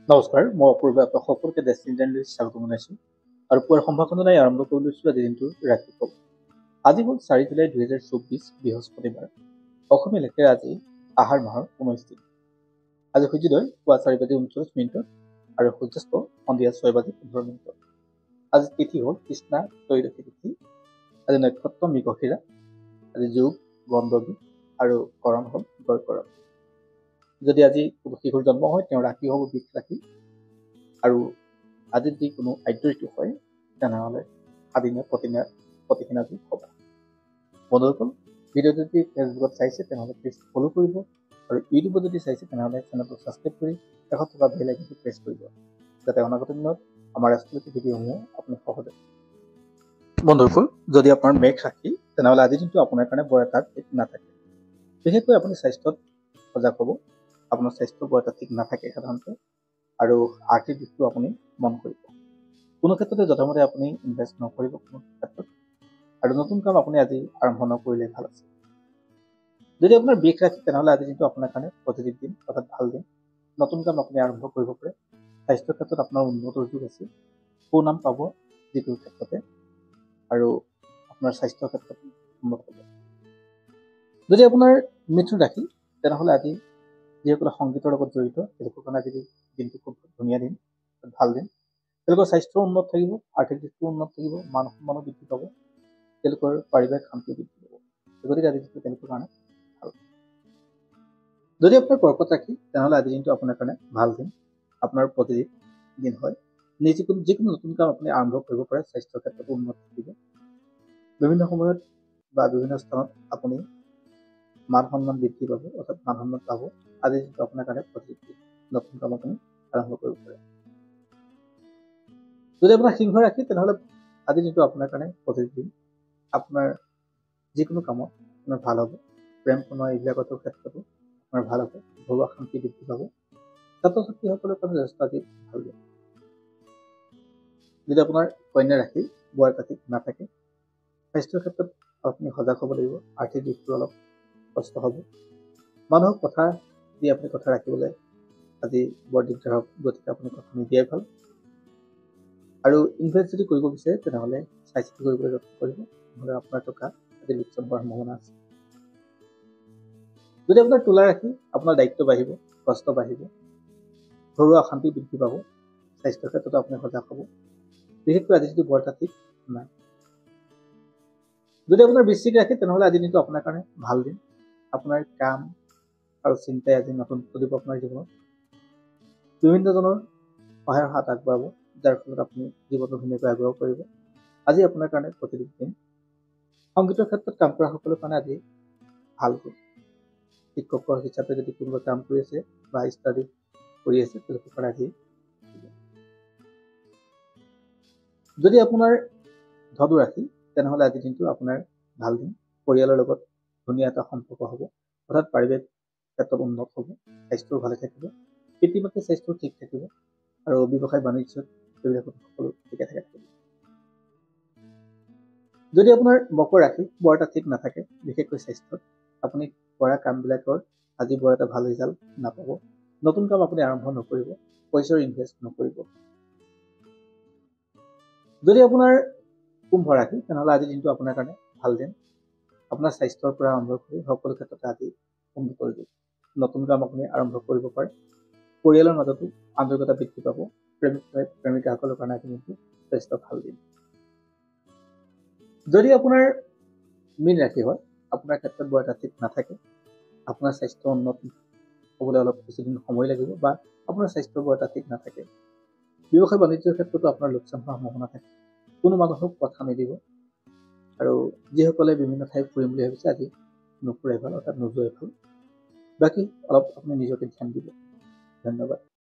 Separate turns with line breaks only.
নমস্কাৰ, মই অপূৰ্ব আপোনাক সকলোকে ডেষ্টিনি জাৰ্নেলিষ্ট স্বাগতম জনাইছোঁ আৰু পুৱাৰ সম্ভাষণলৈ আৰম্ভ কৰি লৈছোঁ আজি দিনটোৰ ৰাতিপুৱা। আজি হ'ল 4 জুলাই 2024 বৃহস্পতিবাৰ। অসমীয়া লেখেৰে আজি আহাৰ মাহৰ 19 দিন। আজি সূৰ্যোদয় পুৱা 4:39 আৰু সূৰ্যাস্ত সন্ধিয়া 6:15। আজি তিথি হ'ল কৃষ্ণা ত্ৰয়োদশী তিথি। আজি নক্ষত্ৰ মৃগশিৰা। আজি যোগ গন্ধৰ্বী আৰু কৰণ হ'ল গড়কৰণ। যদি আজি কোনো শিশুৰ জন্ম হয় তেওঁৰ ৰাশি হ'ব বৃষ ৰাশি আৰু আজি যদি কোনো আদ্য ঋতু হয় তেনেহ'লে সাদিনীয়া প্ৰতিদিনা যোগ হ'ব। বন্ধুসকল, ভিডিঅ' যদি ফেচবুকত চাইছে তেনেহ'লে প্লিজ ফ'ল' কৰিব আৰু ইউটিউবত যদি চাইছে তেনেহ'লে চেনেলটো ছাবস্ক্ৰাইব কৰি কাষত থকা বেল আইকনটো প্ৰেছ কৰিব যাতে অনাগত দিনত আমাৰ ৰাষ্ট্ৰীয় ভিডিঅ'সমূহ আপুনি সহজে। বন্ধুসকল, যদি আপোনাৰ মেঘ ৰাশি তেনেহ'লে আজি দিনটো আপোনাৰ কাৰণে বৰ এটা ঠিক নাথাকে। বিশেষকৈ আপুনি স্বাস্থ্যত সজাগ হ'ব। আপোনাৰ স্বাস্থ্য বৰ এটা ঠিক নাথাকে সাধাৰণতে আৰু আৰ্থিক দিশটো আপুনি মন কৰিব। কোনো ক্ষেত্ৰতে যথামতে আপুনি ইনভেষ্ট নকৰিব কোনো ক্ষেত্ৰত আৰু নতুন কাম আপুনি আজি আৰম্ভ নকৰিলে ভাল আছে। যদি আপোনাৰ বিষ ৰাশি তেনেহ'লে আজি দিনটো আপোনাৰ কাৰণে পজিটিভ দিন অৰ্থাৎ ভাল দিন। নতুন কাম আপুনি আৰম্ভ কৰিব পাৰে। স্বাস্থ্যৰ ক্ষেত্ৰত আপোনাৰ উন্নতৰ যুগ আছে। সুনাম পাব যিকোনো ক্ষেত্ৰতে আৰু আপোনাৰ স্বাস্থ্যৰ ক্ষেত্ৰত উন্নত হ'ব। যদি আপোনাৰ মিথুন ৰাশি তেনেহ'লে আজি যিসকলে সংগীতৰ লগত জড়িত তেওঁলোকৰ কাৰণে আজি দিনটো খুব ধুনীয়া দিন, ভাল দিন। তেওঁলোকৰ স্বাস্থ্য উন্নত থাকিব, আৰ্থিক দিশটো উন্নত থাকিব, মান সন্মানো বৃদ্ধি পাব, তেওঁলোকৰ পাৰিবাৰিক শান্তি বৃদ্ধি পাব। গতিকে আজি দিনটো তেওঁলোকৰ কাৰণে ভাল। যদি আপোনাৰ কৰ্কট ৰাশি তেনেহ'লে আজি দিনটো আপোনাৰ কাৰণে ভাল দিন, আপোনাৰ পজিটিভ দিন হয়। যিকোনো নতুন কাম আপুনি আৰম্ভ কৰিব পাৰে, স্বাস্থ্যৰ ক্ষেত্ৰত উন্নত থাকিব। বিভিন্ন সময়ত বা বিভিন্ন স্থানত আপুনি মান সন্মান বৃদ্ধি পাব অৰ্থাৎ মান সন্মান পাব। আজি দিনটো আপোনাৰ কাৰণে পজিটিভ দিন, নতুন কাম আপুনি আৰম্ভ কৰিব পাৰে। যদি আপোনাৰ সিংহ ৰাশি তেনেহ'লে আজি দিনটো আপোনাৰ কাৰণে পজিটিভ দিন। আপোনাৰ যিকোনো কামত আপোনাৰ ভাল হ'ব। প্ৰেম প্ৰণয় এইবিলাকতো ক্ষেত্ৰতো আপোনাৰ ভাল হ'ব। ঘৰুৱা শান্তি বৃদ্ধি পাব। ছাত্ৰ ছাত্ৰীসকলৰ কাৰণে যথেষ্ট আজি ভাল দিন। যদি আপোনাৰ কন্যা ৰাশি বৰ এটা ঠিক নাথাকে, স্বাস্থ্যৰ ক্ষেত্ৰত আপুনি সজাগ হ'ব লাগিব। আৰ্থিক দিশটো অলপ কষ্ট হ'ব। মানুহক কথা দি আপুনি কথা ৰাখিবলৈ আজি বৰ দিগদাৰ হ'ব, গতিকে আপুনি কথা নিদিয়াই ভাল। আৰু ইনভেষ্ট যদি কৰিব বিচাৰে তেনেহ'লে চাই চিতি কৰিবলৈ যত্ন কৰিব, নহ'লে আপোনাৰ টকা আজি লোকচান হোৱাৰ সম্ভাৱনা আছে। যদি আপোনাৰ তুলা ৰাশি আপোনাৰ দায়িত্ব বাঢ়িব, কষ্ট বাঢ়িব, ঘৰুৱা অশান্তি বৃদ্ধি পাব, স্বাস্থ্যৰ ক্ষেত্ৰতো আপুনি সজাগ হ'ব। বিশেষকৈ আজি যদি বৰ এটা ঠিক নাই। যদি আপোনাৰ বৃশ্চিক ৰাশি তেনেহ'লে আজি দিনটো আপোনাৰ কাৰণে ভাল দিন। আপোনাৰ কাম আৰু চিন্তাই আজি নতুন দিব আপোনাৰ জীৱনত। বিভিন্নজনৰ সহায়ৰ হাত আগবঢ়াব, যাৰ ফলত আপুনি জীৱনটো ধুনীয়াকৈ আগুৱাব পাৰিব। আজি আপোনাৰ কাৰণে পজিটিভ দিন। সংগীতৰ ক্ষেত্ৰত কাম কৰা সকলৰ কাৰণে আজি ভাল দিন। শিক্ষকৰ হিচাপে যদি কোনোবা কাম কৰি আছে বা ষ্টাডি কৰি আছে তেওঁলোকৰ কাৰণে আজি। যদি আপোনাৰ ধনু ৰাশি তেনেহ'লে আজি দিনটো আপোনাৰ ভাল দিন। পৰিয়ালৰ লগত ধুনীয়া এটা সম্পৰ্ক হ'ব, অৰ্থাৎ পাৰিবাৰিক ক্ষেত্ৰত উন্নত হ'ব, স্বাস্থ্যও ভালে থাকিব, পিতৃ মাতৃৰ স্বাস্থ্য ঠিক থাকিব আৰু ব্যৱসায় বাণিজ্যত এইবিলাকত সকলো ঠিকে থাকে থাকিব। যদি আপোনাৰ মকৰ ৰাশি বৰ এটা ঠিক নাথাকে, বিশেষকৈ স্বাস্থ্যত আপুনি কৰা কামবিলাকৰ আজি বৰ এটা ভাল ৰিজাল্ট নাপাব। নতুন কাম আপুনি আৰম্ভ নকৰিব, পইচাৰ ইনভেষ্ট নকৰিব। যদি আপোনাৰ কুম্ভ ৰাশি তেনেহ'লে আজি দিনটো আপোনাৰ কাৰণে ভাল দিন। আপোনাৰ স্বাস্থ্যৰ পৰা আৰম্ভ কৰি সকলো ক্ষেত্ৰতে আজি উন্নতৰ যুগ। নতুন কাম আপুনি আৰম্ভ কৰিব পাৰে। পৰিয়ালৰ মাজতো আন্তৰিকতা বৃদ্ধি পাব। প্ৰেমিকাসকলৰ কাৰণে আজি দিনটো যথেষ্ট ভাল দিন। যদি আপোনাৰ মীন ৰাশি হয়, আপোনাৰ ক্ষেত্ৰত বৰ এটা ঠিক নাথাকে। আপোনাৰ স্বাস্থ্য উন্নত হ'বলৈ অলপ কিছুদিন সময় লাগিব বা আপোনাৰ স্বাস্থ্য বৰ এটা ঠিক নাথাকে। ব্যৱসায় বাণিজ্যৰ ক্ষেত্ৰতো আপোনাৰ লোকচান হোৱাৰ সম্ভাৱনা থাকে। কোনো মানুহক কথা নিদিব আৰু যিসকলে বিভিন্ন ঠাই ফুৰিম বুলি ভাবিছে আজি নুফুৰাই ভাল, অৰ্থাৎ নোযোৱাই ভাল। বাকী অলপ আপুনি নিজকে ধ্যান দিব। ধন্যবাদ।